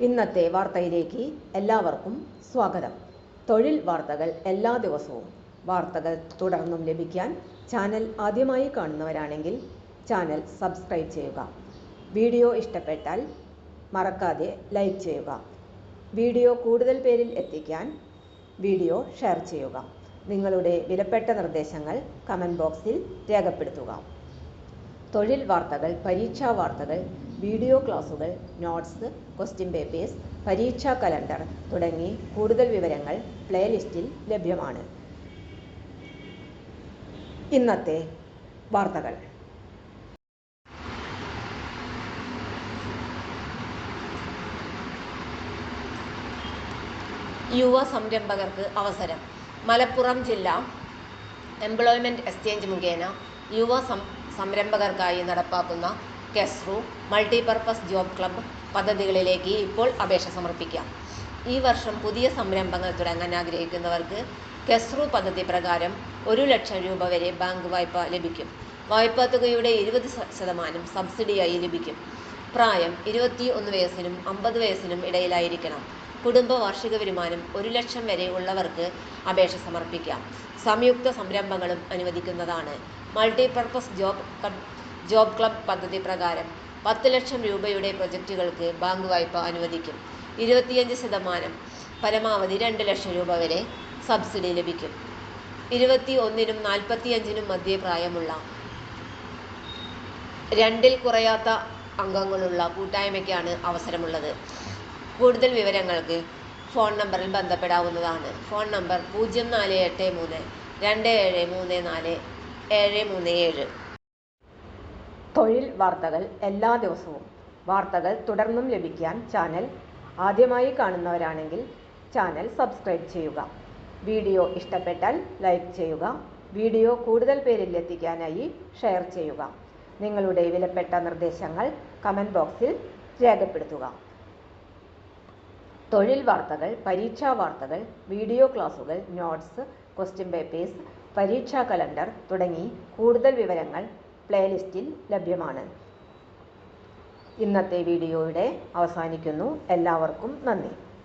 ഇന്നത്തെ വാർത്തയിലേക്ക് എല്ലാവർക്കും സ്വാഗതം. തൊഴിൽ വാർത്തകൾ എല്ലാ ദിവസവും വാർത്തകൾ തുടർന്നും ലഭിക്കാൻ ചാനൽ ആദ്യമായി കാണുന്നവരാണെങ്കിൽ ചാനൽ സബ്സ്ക്രൈബ് ചെയ്യുക. വീഡിയോ ഇഷ്ടപ്പെട്ടാൽ മറക്കാതെ ലൈക്ക് ചെയ്യുക. വീഡിയോ കൂടുതൽ പേരിൽ എത്തിക്കാൻ വീഡിയോ ഷെയർ ചെയ്യുക. നിങ്ങളുടെ വിലപ്പെട്ട നിർദ്ദേശങ്ങൾ കമൻറ്റ് ബോക്സിൽ രേഖപ്പെടുത്തുക. തൊഴിൽ വാർത്തകൾ, പരീക്ഷാ വാർത്തകൾ, വീഡിയോ ക്ലാസുകൾ, നോട്ട്സ്, ക്വസ്റ്റ്യൻ പേപ്പേഴ്സ്, പരീക്ഷാ കലണ്ടർ തുടങ്ങി കൂടുതൽ വിവരങ്ങൾ പ്ലേലിസ്റ്റിൽ ലഭ്യമാണ്. ഇന്നത്തെ വാർത്തകൾ. യുവ സംരംഭകർക്ക് അവസരം. മലപ്പുറം ജില്ലാ എംപ്ലോയ്മെന്റ് എക്സ്ചേഞ്ച് മുഖേന യുവ സംരംഭകർക്കായി നടപ്പാക്കുന്ന കെസ്റു മൾട്ടിപർപ്പസ് ജോബ് ക്ലബ്ബ് പദ്ധതികളിലേക്ക് ഇപ്പോൾ അപേക്ഷ സമർപ്പിക്കാം. ഈ വർഷം പുതിയ സംരംഭങ്ങൾ തുടങ്ങാൻ ആഗ്രഹിക്കുന്നവർക്ക് കെസ്റു പദ്ധതി പ്രകാരം 1 ലക്ഷം രൂപ വരെ ബാങ്ക് വായ്പ ലഭിക്കും. വായ്പാ തുകയുടെ 20% സബ്സിഡിയായി ലഭിക്കും. പ്രായം 21 വയസ്സിനും 50 വയസ്സിനും ഇടയിലായിരിക്കണം. കുടുംബ വാർഷിക വരുമാനം 1 ലക്ഷം വരെ ഉള്ളവർക്ക് അപേക്ഷ സമർപ്പിക്കാം. സംയുക്ത സംരംഭങ്ങളും അനുവദിക്കുന്നതാണ്. മൾട്ടിപർപ്പസ് ജോബ് ക്ലബ്ബ് പദ്ധതി പ്രകാരം 10 ലക്ഷം രൂപയുടെ പ്രൊജക്റ്റുകൾക്ക് ബാങ്ക് വായ്പ അനുവദിക്കും. 25% പരമാവധി 2 ലക്ഷം രൂപ വരെ സബ്സിഡി ലഭിക്കും. 21നും 45നും മധ്യേ പ്രായമുള്ള 2ൽ കുറയാത്ത അംഗങ്ങളുള്ള കൂട്ടായ്മയ്ക്കാണ് അവസരമുള്ളത്. കൂടുതൽ വിവരങ്ങൾക്ക് ഫോൺ നമ്പറിൽ ബന്ധപ്പെടാവുന്നതാണ്. Phone number 0483 2734 737. തൊഴിൽ വാർത്തകൾ എല്ലാ ദിവസവും വാർത്തകൾ തുടർന്നും ലഭിക്കാൻ ചാനൽ ആദ്യമായി കാണുന്നവരാണെങ്കിൽ ചാനൽ സബ്സ്ക്രൈബ് ചെയ്യുക. വീഡിയോ ഇഷ്ടപ്പെട്ടാൽ ലൈക്ക് ചെയ്യുക. വീഡിയോ കൂടുതൽ പേരിൽ എത്തിക്കാനായി ഷെയർ ചെയ്യുക. നിങ്ങളുടെ വിലപ്പെട്ട നിർദ്ദേശങ്ങൾ കമൻറ്റ് ബോക്സിൽ രേഖപ്പെടുത്തുക. തൊഴിൽ വാർത്തകൾ, പരീക്ഷാ വാർത്തകൾ, വീഡിയോ ക്ലാസുകൾ, നോട്ട്സ്, ക്വസ്റ്റ്യൻ പേപ്പേഴ്സ്, പരീക്ഷാ കലണ്ടർ തുടങ്ങി കൂടുതൽ വിവരങ്ങൾ പ്ലേലിസ്റ്റിൽ ലഭ്യമാണ്. ഇന്നത്തെ വീഡിയോയുടെ അവസാനിക്കുന്നു. എല്ലാവർക്കും നന്ദി.